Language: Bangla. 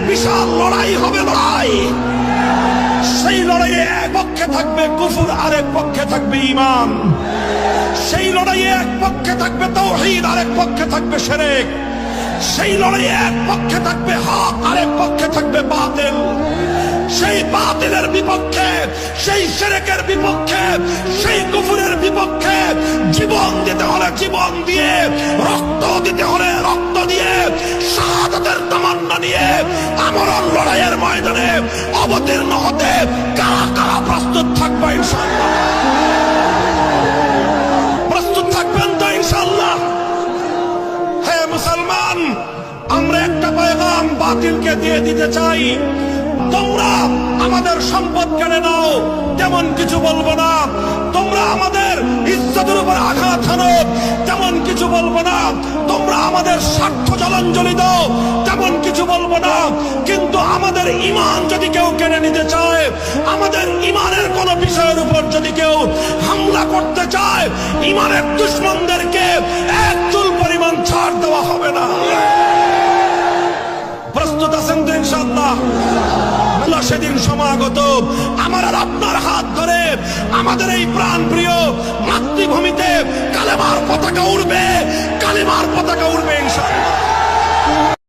বিশাল লড়াই হবে, লড়াই। সেই লড়াইয়ে এক পক্ষে থাকবে কুফর, আরেক পক্ষে থাকবে ঈমান। সেই লড়াইয়ে এক পক্ষে থাকবে তাওহীদ, আরেক পক্ষে থাকবে শিরক। সেই লড়াইয়ে এক পক্ষে থাকবে হক, আরেক পক্ষে থাকবে বাতিল। সেই বাতিলের বিপক্ষে, সেই শিরকের বিপক্ষে, সেই কুফরের বিপক্ষে জীবন দিতে হলে জীবন দিয়ে, রক্ত দিতে হলে রক্ত দিয়ে, শাহাদাতের তামান্না নিয়ে আমরণ লড়াইয়ের ময়দানে অবতীর্ণ হতে কারা কারা প্রস্তুত থাকবে ইনশাআল্লাহ? প্রস্তুত থাকবেন তো ইনশাআল্লাহ? হে মুসলমান, আমরা একটা পয়গাম বাতিলকে দিয়ে দিতে চাই। তোমরা আমাদের সম্পদ কেড়ে নাও, তেমন কিছু বলবো না। তোমরা আমাদের ইজ্জতের উপর আঘাত হানো, তেমন কিছু বলবো না। তোমরা আমাদের স্বার্থ জলাঞ্জলি দাও, তেমন কিছু বলবো না। কিন্তু আমাদের ঈমান যদি কেউ কেড়ে নিতে চায়, আমাদের ঈমানের কোন বিষয়ের উপর যদি কেউ হামলা করতে চায়, ঈমানের দুশমনদেরকে এক চুল পরিমাণ ছাড় দেওয়া হবে না। প্রস্তুত আছেন তো ইনশাআল্লাহ? সেদিন সমাগত আমার আর আপনার হাত ধরে আমাদের এই প্রাণ প্রিয় মাতৃভূমিতে কালেমার পতাকা উড়বে, কালেমার পতাকা উড়বে ইনশাআল্লাহ।